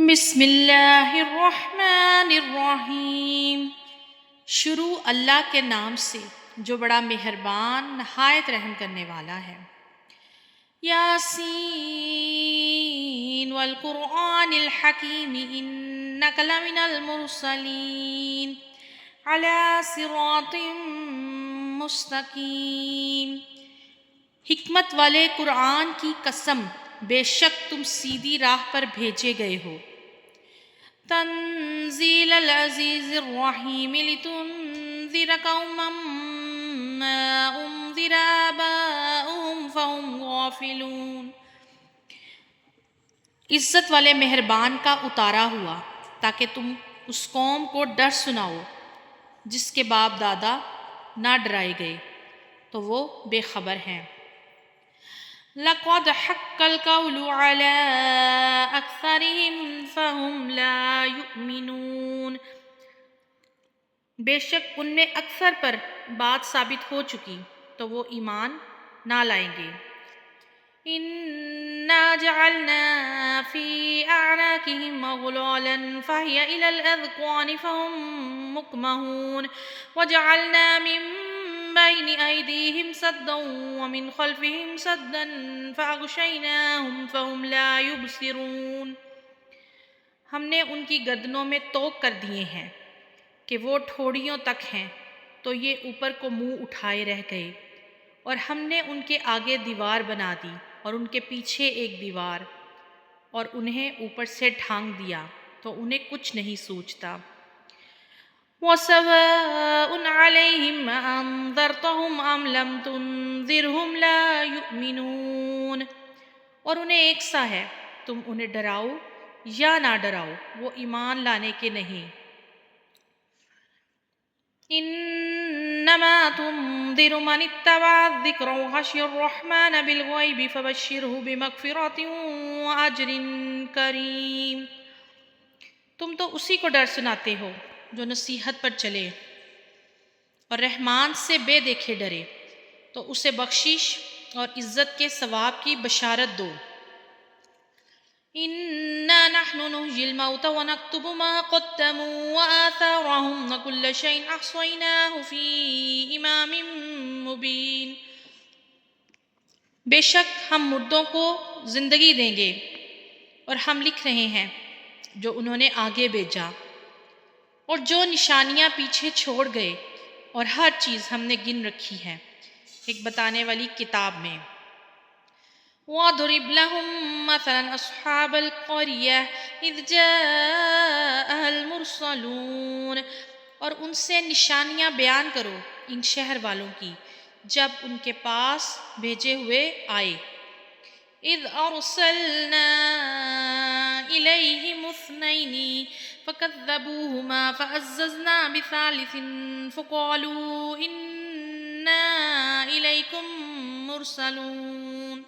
بسم اللہ الرحمن الرحیم۔ شروع اللہ کے نام سے جو بڑا مہربان نہایت رحم کرنے والا ہے۔ یاسین والقرآن الحکیم انک لمن المرسلین علی صراط مستقیم۔ حکمت والے قرآن کی قسم، بے شک تم سیدھی راہ پر بھیجے گئے ہو۔ تنزیل العزیز الرحیم لتنذر قوما ما انذر آباؤہم فہم غافلون۔ عزت والے مہربان کا اتارا ہوا تاکہ تم اس قوم کو ڈر سناؤ جس کے باپ دادا نہ ڈرائے گئے تو وہ بے خبر ہیں۔ لَقَدْ حَقَّ الْقَوْلُ عَلَىٰ أَكْثَرِهِمْ فَهُمْ لَا يُؤْمِنُونَ۔ بے شک ان میں اکثر پر بات ثابت ہو چکی تو وہ ایمان نہ لائیں گے۔ إِنَّا جَعَلْنَا فِي أَعْنَاقِهِمْ أَغْلَالًا فَهِيَ إِلَى الْأَذْقَانِ فَهُمْ مُقْمَحُونَ وَجَعَلْنَا مِن بَيْنِ أَيْدِيهِمْ سَدًّا وَمِنْ خَلْفِهِمْ سَدًّا فَأَغْشَيْنَاهُمْ فَهُمْ لَا يُبْصِرُونَ۔ ہم نے ان کی گردنوں میں طوق کر دیے ہیں کہ وہ ٹھوڑیوں تک ہیں تو یہ اوپر کو منہ اٹھائے رہ گئے، اور ہم نے ان کے آگے دیوار بنا دی اور ان کے پیچھے ایک دیوار، اور انہیں اوپر سے ڈھانک دیا تو انہیں کچھ نہیں سوچتا۔ وَسَوَاءٌ عَلَيْهِمْ أَأَنذَرْتَهُمْ أَمْ لَمْ تُنذِرْهُمْ لَا يُؤْمِنُونَ۔ اور انہیں ایک سا ہے تم انہیں ڈراؤ یا نہ ڈراؤ، وہ ایمان لانے کے نہیں۔ إِنَّمَا تُنذِرُ مَنِ اتَّبَعَ الذِّكْرَ وَخَشِيَ الرَّحْمَنَ بِالْغَيْبِ فَبَشِّرْهُ بِمَغْفِرَةٍ وَأَجْرٍ كَرِيمٍ۔ تم تو اسی کو ڈر سناتے ہو جو نصیحت پر چلے اور رحمان سے بے دیکھے ڈرے، تو اسے بخشش اور عزت کے ثواب کی بشارت دو۔ إِنَّا نَحْنُ نُحْيِي الْمَوْتَ وَنَكْتُبُ مَا قَدَّمُوا وَآثَارَهُمْ وَكُلَّ شَيْءٍ أَحْصَيْنَاهُ فِي إِمَامٍ مُبِينٍ۔ بے شک ہم مردوں کو زندگی دیں گے اور ہم لکھ رہے ہیں جو انہوں نے آگے بھیجا، اور جو نشانیاں پیچھے چھوڑ گئے، اور ہر چیز ہم نے گن رکھی ہے ایک بتانے والی کتاب میں۔ وَاضْرِبْ لَهُم مَّثَلًا أَصْحَابَ الْقَرْيَةِ إِذْ جَاءَهَا الْمُرْسَلُونَ۔ اور ان سے نشانیاں بیان کرو ان شہر والوں کی جب ان کے پاس بھیجے ہوئے آئے۔ إِذْ أَرْسَلْنَا إِلَيْهِمُ اثْنَيْنِ فَكَذَّبُوهُمَا فَعَزَّزْنَا بِثَالِثٍ فَقَالُوا إِنَّا إِلَيْكُمْ مُرْسَلُونَ۔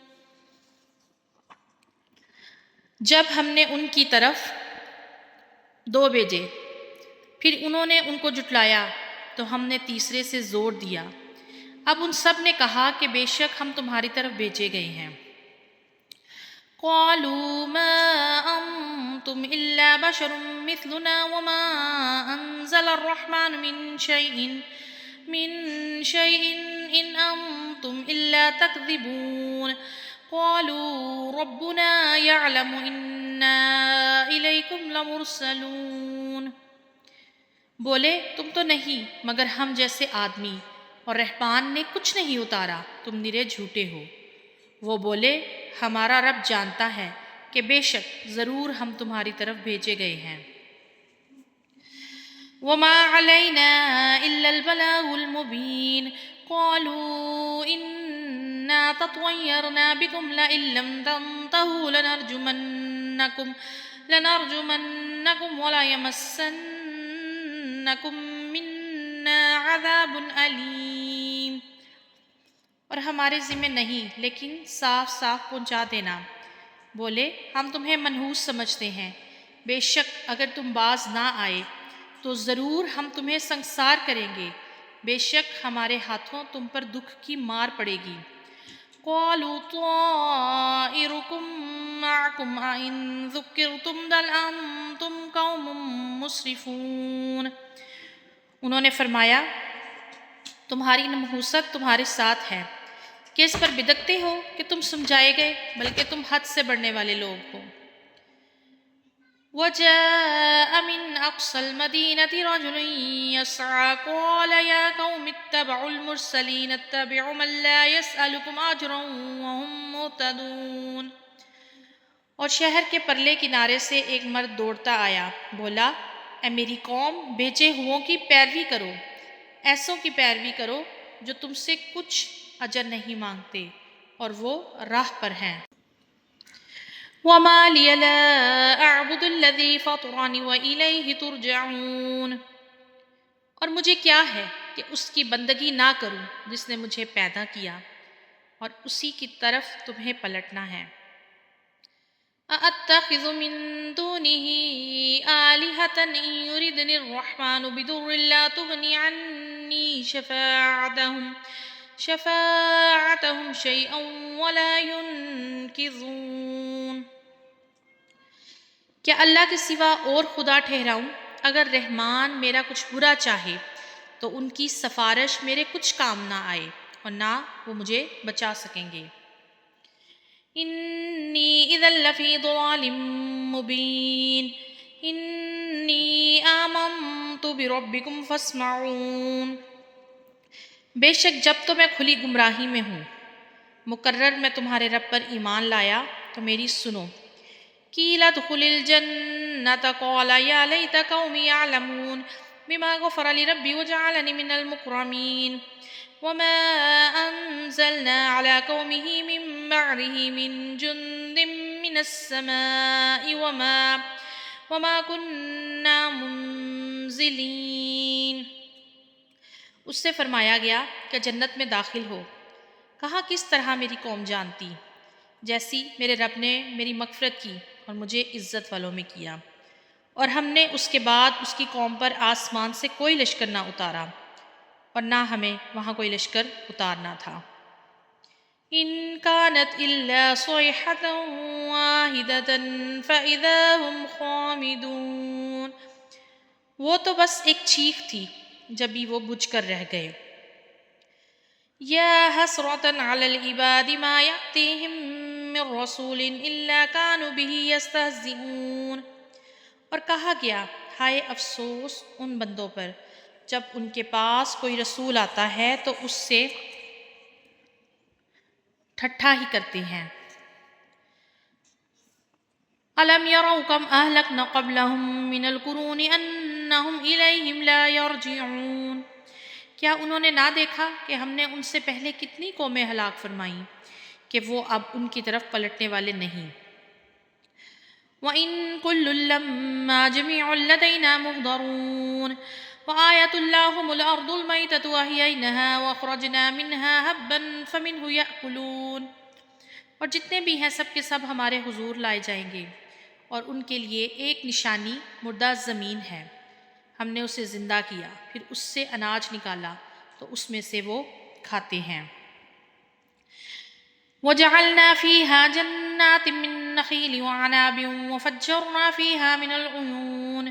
جب ہم نے ان کی طرف دو بھیجے، پھر انہوں نے ان کو جھٹلایا تو ہم نے تیسرے سے زور دیا۔ اب ان سب نے کہا کہ بے شک ہم تمہاری طرف بھیجے گئے ہیں۔ قَالُوا مَا أَنْتُمْ إِلَّا بَشَرٌ مِثْلُنَا وَمَا أَنزَلَ الرَّحْمَنُ مِنْ شَيْءٍ إِنْ أَنْتُمْ إِلَّا تَكْذِبُونَ۔ قَالُوا رَبُّنَا يَعْلَمُ إِنَّا إِلَيْكُمْ لَمُرْسَلُونَ۔ بولے تم تو نہیں مگر ہم جیسے آدمی، اور رحمان نے کچھ نہیں اتارا، تم نرے جھوٹے ہو۔ وہ بولے ہمارا رب جانتا ہے کہ بے شک ضرور ہم تمہاری طرف بھیجے گئے ہیں۔ وَمَا عَلَيْنَا إِلَّا الْبَلَاغُ الْمُبِينُ۔ قَالُوا إِنَّا تَطَيَّرْنَا بِكُمْ لَئِن لَّمْ تَنْتَهُوا لَنَرْجُمَنَّكُمْ وَلَيَمَسَّنَّكُمْ مِنَّا عَذَابٌ أَلِيمٌ۔ اور ہمارے ذمہ نہیں لیکن صاف صاف پہنچا دینا۔ بولے ہم تمہیں منحوس سمجھتے ہیں، بے شک اگر تم باز نہ آئے تو ضرور ہم تمہیں سنگسار کریں گے، بے شک ہمارے ہاتھوں تم پر دکھ کی مار پڑے گی۔ قالوا طائركم معكم أئن ذكرتم بل أنتم قوم مسرفون۔ انہوں نے فرمایا تمہاری نحوست تمہارے ساتھ ہے کہ اس پر بدکتے ہو کہ تم سمجھائے گئے، بلکہ تم حد سے بڑھنے والے لوگ ہو۔ وجاء من أقصى المدينة رجل يسعى قال يا قوم اتبعوا المرسلين اتبعوا من لا يسألكم أجرا وهم مهتدون۔ اور شہر کے پرلے کنارے سے ایک مرد دوڑتا آیا، بولا اے میری قوم، بھیجے ہوں کی پیروی کرو، ایسوں کی پیروی کرو جو تم سے کچھ اجر نہیں مانگتے اور وہ راہ پر ہیں۔ وَمَا لِيَ لَا أَعْبُدُ الَّذِي فَطَرَنِي وَإِلَيْهِ تُرْجَعُونَ۔ اور مجھے کیا ہے کہ اس کی بندگی نہ کروں جس نے مجھے پیدا کیا اور اسی کی طرف تمہیں پلٹنا ہے۔ أَأَتَّخِذُ مِن دُونِهِ آلِهَةً إِن يُرِدْنِ الرَّحْمَنُ بِضُرٍّ لَّا تُغْنِ عَنِّي شَفَاعَتُهُمْ شَيْئًا وَلَا يُنقِذُونَ۔ کیا اللہ کے سوا اور خدا ٹھہراؤں؟ اگر رحمان میرا کچھ برا چاہے تو ان کی سفارش میرے کچھ کام نہ آئے اور نہ وہ مجھے بچا سکیں گے۔ انی اذا لفی ضلال مبین انی آمنت بربکم فاسمعون۔ بے شک جب تو میں کھلی گمراہی میں ہوں، مقرر میں تمہارے رب پر ایمان لایا تو میری سنو۔ قیل ادخل الجنة قال یا لیت قومی یعلمون بما غفر لی ربی وجعلنی من المکرمین وما انزلنا على قومه من بعده من جند من السماء وما كنا منزلین۔ اس سے فرمایا گیا کہ جنت میں داخل ہو۔ کہا کس طرح میری قوم جانتی، جیسی میرے رب نے میری مغفرت کی اور مجھے عزت والوں میں کیا، اور ہم نے اس کے بعد اس کی قوم پر آسمان سے کوئی لشکر نہ اتارا اور نہ ہمیں وہاں کوئی لشکر اتارنا تھا۔ ان كانت الا صيحة واحدة فاذا هم خامدون۔ وہ تو بس ایک چیخ تھی، جبھی وہ بجھ کر رہ گئے۔ یا حسرة على العباد ما يأتيهم من رسول الا كانوا به يستهزئون۔ اور کہا گیا ہائے افسوس ان بندوں پر جب ان کے پاس کوئی رسول آتا ہے تو اس سے ٹھٹھا ہی کرتے ہیں۔ أَلَمْ يَرَوْا كَمْ أَهْلَكْنَا قَبْلَهُمْ مِنَ الْقُرُونِ أَنَّهُمْ إِلَيْهِمْ لَا يَرْجِعُونَ۔ کیا انہوں نے نہ دیکھا کہ ہم نے ان سے پہلے کتنی قومیں ہلاک فرمائیں کہ وہ اب ان کی طرف پلٹنے والے نہیں۔ وَإِن كُلٌّ لَّمَّا جَمِيعٌ لَّدَيْنَا مُحْضَرُونَ وَآيَةٌ لَّهُمُ الْأَرْضُ الْمَيْتَةُ وَأَحْيَيْنَاهَا وَأَخْرَجْنَا مِنْهَا حَبًّا فَمِنْهُ يَأْكُلُونَ۔ اور جتنے بھی ہیں سب کے سب ہمارے حضور لائے جائیں گے، اور ان کے لیے ایک نشانی مردہ زمین ہے، ہم نے اسے زندہ کیا، پھر اس سے اناج نکالا تو اس میں سے وہ کھاتے ہیں۔ وَجَعَلْنَا فِيهَا جَنَّاتٍ مِّن نَخِيلٍ وَعَنَابٍ وَفَجَّرْنَا فِيهَا مِنَ الْعُيُونِ۔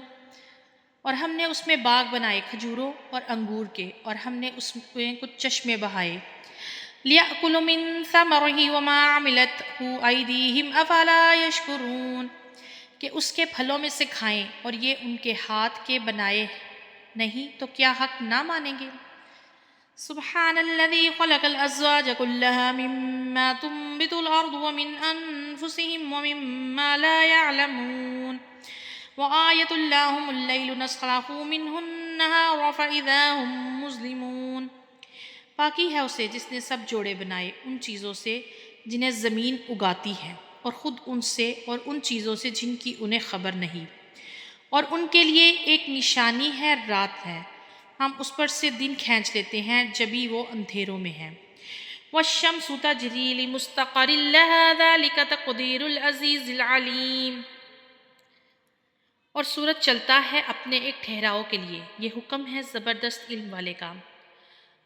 اور ہم نے اس میں باغ بنائے کھجوروں اور انگور کے، اور ہم نے اس میں کچھ چشمے بہائے۔ لِيَأْكُلُوا مِن ثَمَرِهِ وَمَا عَمِلَتْهُ أَيْدِيهِمْ أَفَلَا يَشْكُرُونَ، کہ اس کے پھلوں میں سے کھائیں اور یہ ان کے ہاتھ کے بنائے نہیں تو کیا حق نہ مانیں گے۔ سبحان الذي خلق الأزواج كلها مما تنبت الأرض ومن أنفسهم ومما لا يعلمون وآية لهم الليل نسخرق منه النهار فإذا هم مظلمون۔ باقی ہے اسے جس نے سب جوڑے بنائے ان چیزوں سے جنہیں زمین اگاتی ہے، اور خود ان سے اور ان چیزوں سے جن کی انہیں خبر نہیں، اور ان کے لیے ایک نشانی ہے رات ہے، ہم اس پر سے دن کھینچ لیتے ہیں جبھی وہ اندھیروں میں ہیں۔ والشمس تجری لمستقر لها ذلك تقدیر العزیز العلیم۔ اور سورج چلتا ہے اپنے ایک ٹھہراؤ کے لیے، یہ حکم ہے زبردست علم والے کا۔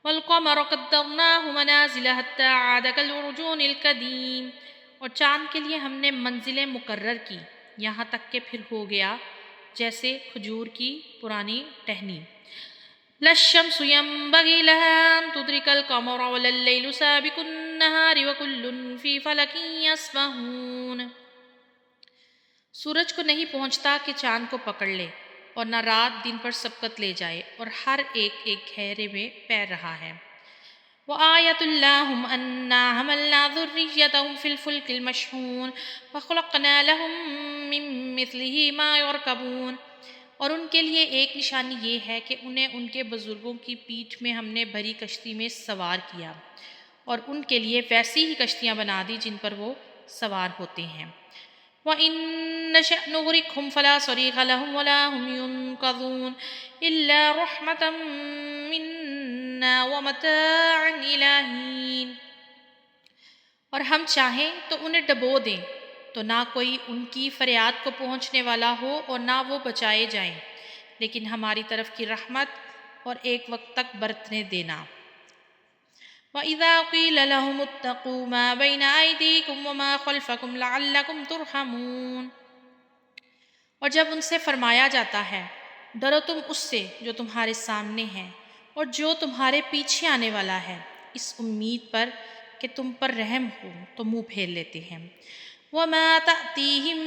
والقمر قدرناه منازل حتى عاد كالعرجون القديم، اور چاند کے لیے ہم نے منزلیں مقرر کی یہاں تک کہ پھر ہو گیا جیسے کھجور کی پرانی ٹہنی۔ لا الشمس ينبغي لها أن تدرك القمر ولا الليل سابق النهار وكل في فلك يسبحون، سورج کو نہیں پہنچتا کہ چاند کو پکڑ لے، اور نہ رات دن پر سبقت لے جائے، اور ہر ایک ایک گھیرے میں پیر رہا ہے۔ وآية لهم أنا حملنا ذريتهم في الفلك المشحون وخلقنا لهم من مثله ما يركبون، اور ان کے لیے ایک نشانی یہ ہے کہ انہیں ان کے بزرگوں کی پیٹھ میں ہم نے بھری کشتی میں سوار کیا، اور ان کے لیے ویسی ہی کشتیاں بنا دی جن پر وہ سوار ہوتے ہیں۔ وَإِن نَّشَأْ نُغْرِقْهُمْ فَلَا صَرِيخَ لَهُمْ وَلَا هُمْ يُنقَذُونَ إِلَّا رَحْمَةً مِنَّا وَمَتَاعًا إِلَىٰ حِينٍ، اور ہم چاہیں تو انہیں ڈبو دیں تو نہ کوئی ان کی فریاد کو پہنچنے والا ہو اور نہ وہ بچائے جائیں، لیکن ہماری طرف کی رحمت اور ایک وقت تک برتنے دینا۔ وَإِذَا قِيلَ لَهُمُ اتَّقُوا مَا بَيْنَ أَيْدِيكُمْ وَمَا خَلْفَكُمْ لَعَلَّكُمْ تُرْحَمُونَ، اور جب ان سے فرمایا جاتا ہے ڈرو تم اس سے جو تمہارے سامنے ہے اور جو تمہارے پیچھے آنے والا ہے، اس امید پر کہ تم پر رحم ہو تو منہ پھیر لیتے ہیں۔ وَمَا تَأْتِيهِم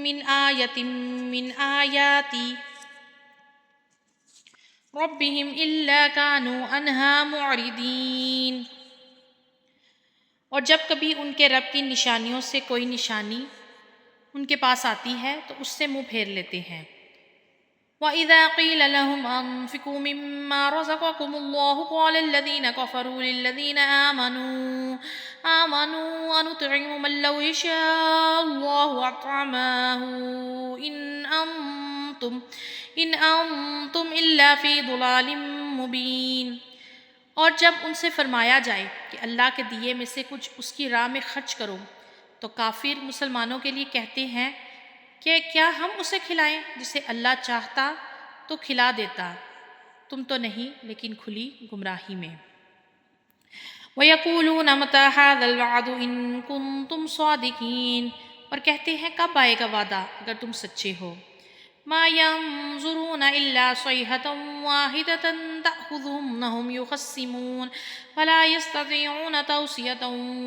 مِّنْ آيَةٍ مِّنْ آيَاتِ رَبِّهِمْ إِلَّا كَانُوا عَنْهَا مُعْرِضِينَ، اور جب کبھی ان کے رب کی نشانیوں سے کوئی نشانی ان کے پاس آتی ہے تو اس سے منہ پھیر لیتے ہیں۔ وَإِذَا قِيلَ لَهُمْ أَنفِقُوا مِمَّا رَزَقَكُمُ اللَّهُ قَالَ الَّذِينَ كَفَرُوا لِلَّذِينَ آمَنُوا أَنُطْعِمُ مَن لَّوْ يَشَاءُ اللَّهُ أَطْعَمَهُ إِنْ أَنتُمْ إِلَّا فِي ضَلَالٍ مُّبِينٍ، اور جب ان سے فرمایا جائے کہ اللہ کے دیے میں سے کچھ اس کی راہ میں خرچ کرو تو کافر مسلمانوں کے لیے کہتے ہیں کہ کیا ہم اسے کھلائیں جسے اللہ چاہتا تو کھلا دیتا، تم تو نہیں لیکن کھلی گمراہی میں۔ وَيَقُولُونَ مَتَىٰ هَٰذَا الْوَعْدُ إِن كُنتُمْ صَادِقِينَ، اور کہتے ہیں کب آئے گا وعدہ اگر تم سچے ہو۔ مَا يَنظُرُونَ إِلَّا صَيْحَةً وَاحِدَةً تَأْخُذُهُمْ وَهُمْ يُخَصِّمُونَ فَلَا يَسْتَطِيعُونَ تَوْصِيَةً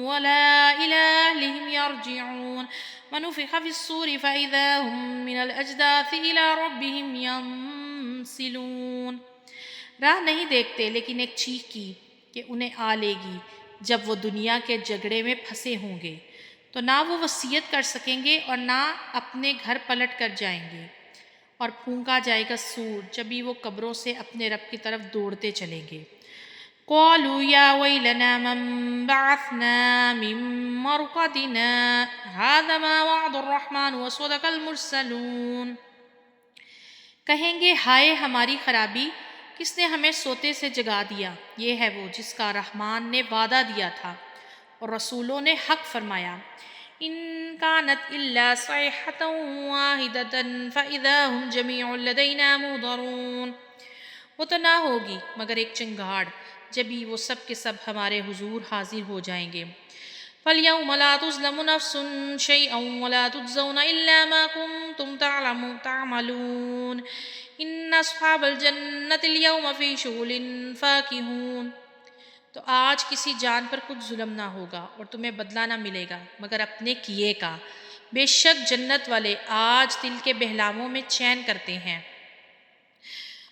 وَلَا إِلَىٰ أَهْلِهِمْ يَرْجِعُونَ وَنُفِخَ فِي الصُّورِ فَإِذَا هُم مِّنَ الْأَجْدَاثِ إِلَىٰ رَبِّهِمْ يَنسِلُونَ، راہ نہیں دیکھتے لیکن ایک چیخ کی کہ انہیں آ لے گی جب وہ دنیا کے جھگڑے میں پھنسے ہوں گے، تو نہ وہ وصیت کر سکیں گے اور نہ اپنے گھر پلٹ کر جائیں گے، اور پھونکا جائے گا سور جبھی وہ قبروں سے اپنے رب کی طرف دوڑتے چلیں گے۔ قالوا يا ويلنا من بعثنا من مرقدنا هذا ما وعد الرحمن وصدق المرسلون، کہیں گے ہائے ہماری خرابی، کس نے ہمیں سوتے سے جگا دیا، یہ ہے وہ جس کا رحمان نے وعدہ دیا تھا اور رسولوں نے حق فرمایا۔ إن كانت إلا صيحة واحدة فإذا هم جميع لدينا محضرون، وہ تو نہ ہوگی مگر ایک چنگاڑ جبھی وہ سب کے سب ہمارے حضور حاضر ہو جائیں گے۔ فَالْيَوْمَ لَا تُظْلَمُ نَفْسٌ شَيْئًا وَلَا تُجْزَوْنَ إِلَّا مَا كُنتُمْ تَعْمَلُونَ إِنَّ أَصْحَابَ الْجَنَّةِ الْيَوْمَ فِي شُغُلٍ فَاكِهُونَ، تو آج کسی جان پر کچھ ظلم نہ ہوگا اور تمہیں بدلہ نہ ملے گا مگر اپنے کیے کا، بے شک جنت والے آج دل کے بہلاموں میں چین کرتے ہیں۔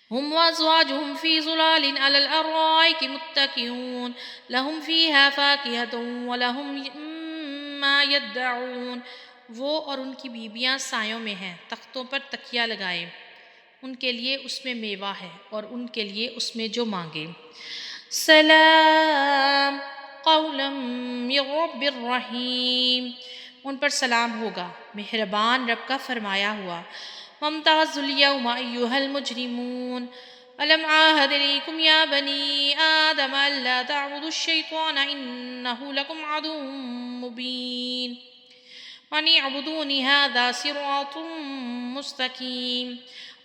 هم وأزواجهم في ظلال على الأرائك متكئون لهم فيها فاكهة ولهم ما يدعون، وہ اور ان کی بیویاں سایوں میں ہیں، تختوں پر تکیہ لگائے، ان کے لیے اس میں میوہ ہے اور ان کے لیے اس میں جو مانگے۔ سلام قولا من رب الرحیم، ان پر سلام ہوگا مہربان رب کا فرمایا ہوا۔ وامتازوا اليوم أيها المجرمون ألم عاهد إليكم يا بني آدم ألا تعبدوا الشيطان إنه لكم عدو مبين وأن اعبدوني هذا صراط مستقيم،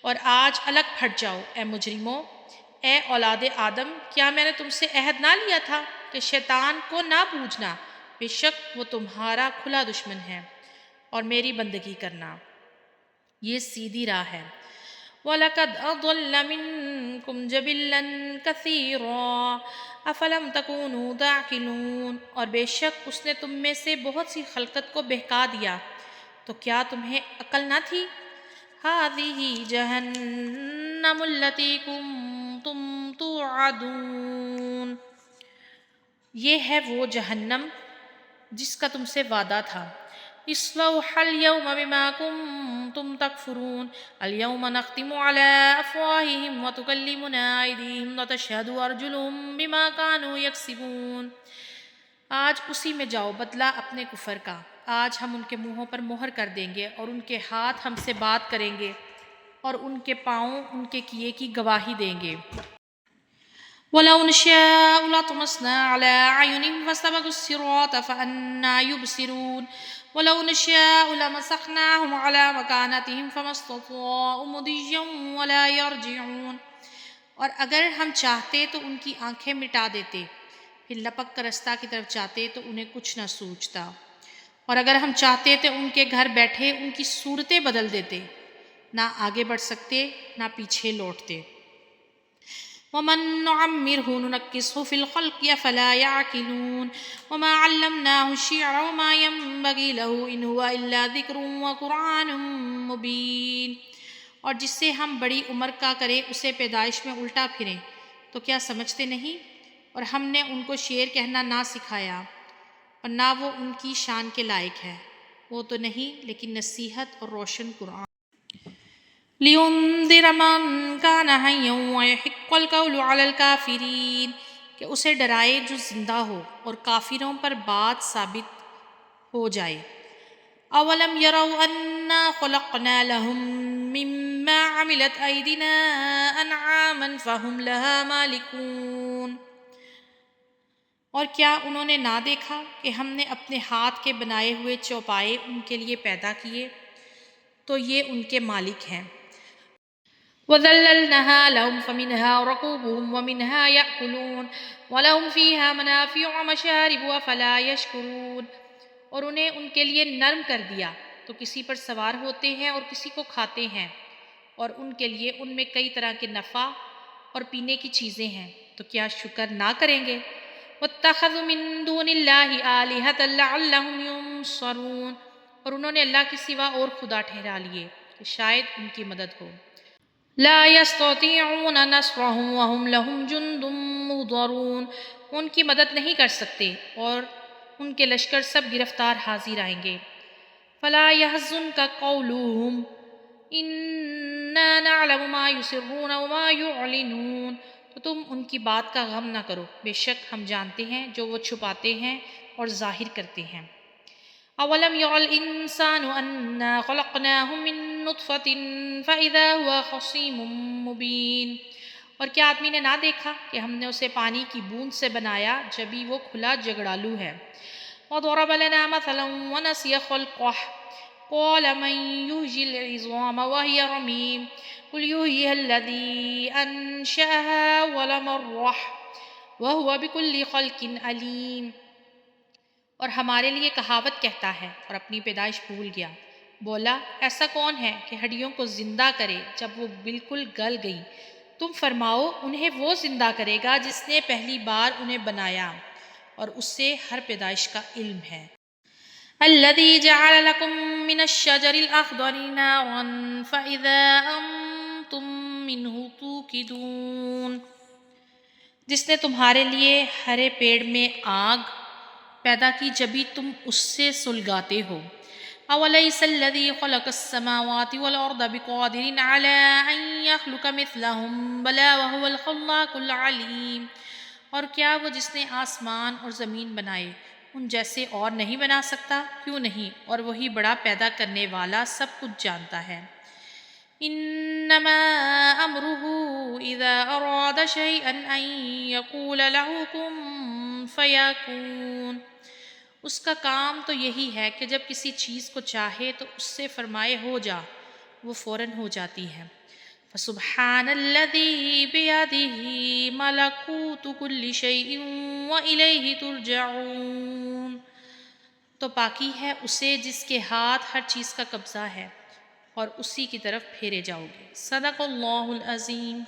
اور آج الگ پھٹ جاؤ اے مجرموں، اے اولاد آدم، کیا میں نے تم سے عہد نہ لیا تھا کہ شیطان کو نہ پوجنا، بے شک وہ تمہارا کھلا دشمن ہے، اور میری بندگی کرنا، یہ سیدھی راہ ہے۔ وَلَقَدْ أَضَلَّ مِنْكُمْ جِبِلًّا كَثِيرًا أَفَلَمْ تَكُونُوا تَعْقِلُونَ، اور بے شک اس نے تم میں سے بہت سی خلقت کو بہکا دیا، تو کیا تمہیں عقل نہ تھی؟ هَذِهِ جَهَنَّمُ الَّتِي كُنْتُمْ تُوعَدُونَ، یہ ہے وہ جہنم جس کا تم سے وعدہ تھا۔ اصلوها اليوم بما كنتم تكفرون اليوم نختم على أفواههم وتكلمنا أيديهم وتشهد أرجلهم بما كانوا يكسبون، آج اسی میں جاؤ بدلہ اپنے کفر کا، آج ہم ان کے منہوں پر مہر کر دیں گے، اور ان کے ہاتھ ہم سے بات کریں گے، اور ان کے پاؤں ان کے کیے کی گواہی دیں گے۔ وَلَوْ نَشَاءُ لَطَمَسْنَا عَلَىٰ أَعْيُنِهِمْ فَاسْتَبَقُوا الصِّرَاطَ فَأَنَّىٰ يُبْصِرُونَ وَلَوْ نَشَاءُ لَمَسَخْنَاهُمْ عَلَىٰ مَكَانَتِهِمْ فَمَا اسْتَطَاعُوا مُضِيًّا وَلَا يَرْجِعُونَ، اور اگر ہم چاہتے تو ان کی آنکھیں مٹا دیتے، پھر لپک کر رستہ کی طرف جاتے تو انہیں کچھ نہ سوچتا، اور اگر ہم چاہتے تو ان کے گھر بیٹھے ان کی صورتیں بدل دیتے، نہ آگے بڑھ سکتے نہ پیچھے لوٹتے۔ وَمَن نُّعَمِّرْهُ نُنَكِّسْهُ فِي الْخَلْقِ أَفَلَا يَعْقِلُونَ وَمَا عَلَّمْنَاهُ الشِّعْرَ وَمَا يَنبَغِي لَهُ إِنْ هُوَ إِلَّا ذِكْرٌ وَقُرْآنٌ مُّبِينٌ، اور جس سے ہم بڑی عمر کا کریں اسے پیدائش میں الٹا پھریں، تو کیا سمجھتے نہیں؟ اور ہم نے ان کو شعر کہنا نہ سکھایا، اور نہ وہ ان کی شان کے لائق ہے، وہ تو نہیں لیکن نصیحت اور روشن قرآن۔ لِيُنذِرَ مَن كَانَ حَيًّا وَيَحِقَّ الْقَوْلُ عَلَى الْكَافِرِينَ، کہ اسے ڈرائے جو زندہ ہو اور کافروں پر بات ثابت ہو جائے۔ أَوَلَمْ يَرَوْا أَنَّا خَلَقْنَا لَهُم مِّمَّا عَمِلَتْ أَيْدِينَا أَنْعَامًا فَهُمْ لَهَا مَالِكُونَ، اور کیا انہوں نے نہ دیکھا کہ ہم نے اپنے ہاتھ کے بنائے ہوئے چوپائے ان کے لیے پیدا کیے، تو یہ ان کے مالک ہیں۔ وَذَلَّلْنَاهَا لَهُمْ فَمِنْهَا رَكُوبُهُمْ وَمِنْهَا يَأْكُلُونَ وَلَهُمْ فِيهَا مَنَافِعُ وَمَشَارِبُ أَفَلَا يَشْكُرُونَ، اور انہیں ان کے لیے نرم کر دیا تو کسی پر سوار ہوتے ہیں اور کسی کو کھاتے ہیں، اور ان کے لیے ان میں کئی طرح کے نفع اور پینے کی چیزیں ہیں، تو کیا شکر نہ کریں گے؟ وَاتَّخَذُوا مِن دُونِ اللَّهِ آلِهَةً لَعَلَّهُمْ يُنصَرُونَ، اور انہوں نے اللہ کے سوا اور خدا ٹھہرا لیے کہ شاید ان کی مدد ہو۔ لا يستطيعون نصرهم وهم لهم جند محضرون، ان کی مدد نہیں کر سکتے اور ان کے لشکر سب گرفتار حاضر آئیں گے۔ فلا يحزنك قولهم إنا نعلم ما يسرون وما يعلنون، تو تم ان کی بات کا غم نہ کرو، بے شک ہم جانتے ہیں جو وہ چھپاتے ہیں اور ظاہر کرتے ہیں۔ أَوَلَمْ يَرَ الْإِنسَانُ أَنَّا خَلَقْنَاهُ مِن نُّطْفَةٍ فَإِذَا هُوَ خَصِيمٌ مُّبِينٌ، اور کیا آدمی نے نہ دیکھا کہ ہم نے اسے پانی کی بوند سے بنایا جبھی وہ کھلا جگڑالو ہے۔ وَضَرَبَ لَنَا مَثَلًا وَنَسِيَ خَلْقَهُ قَالَ مَن يُحْيِي الْعِظَامَ وَهِيَ رَمِيمٌ قُلْ يُحْيِيهَا الَّذِي أَنشَأَهَا أَوَّلَ مَرَّةٍ وَهُوَ بِكُلِّ خَلْقٍ عَلِيمٌ، اور ہمارے لیے کہاوت کہتا ہے اور اپنی پیدائش بھول گیا، بولا ایسا کون ہے کہ ہڈیوں کو زندہ کرے جب وہ بالکل گل گئی؟ تم فرماؤ انہیں وہ زندہ کرے گا جس نے پہلی بار انہیں بنایا، اور اس سے ہر پیدائش کا علم ہے۔ الذي جعل لكم من الشجر الأخضر نارا فإذا أنتم منه توقدون، جس نے تمہارے لیے ہرے پیڑ میں آگ پیدا کی جبھی تم اس سے سلگاتے ہو۔ أَوَلَيْسَ الَّذِي خَلَقَ السَّمَاوَاتِ وَالْأَرْضَ بِقَادِرٍ عَلَىٰ أَن يَخْلُقَ مِثْلَهُم بَلَىٰ وَهُوَ الْخَلَّاقُ الْعَلِيمُ، اور کیا وہ جس نے آسمان اور زمین بنائے ان جیسے اور نہیں بنا سکتا؟ کیوں نہیں، اور وہی بڑا پیدا کرنے والا سب کچھ جانتا ہے۔ إِنَّمَا أَمْرُهُ إِذَا أَرَادَ شَيْئًا أَن يَقُولَ لَهُ كُن فَيَكُونُ، اس کا کام تو یہی ہے کہ جب کسی چیز کو چاہے تو اس سے فرمائے ہو جا، وہ فوراً ہو جاتی ہے۔ فسبحان الذی بیدہ ملکوت کل شیء وإلیہ ترجعون، تو پاکی ہے اسے جس کے ہاتھ ہر چیز کا قبضہ ہے اور اسی کی طرف پھیرے جاؤ گے۔ صدق اللہ العظیم۔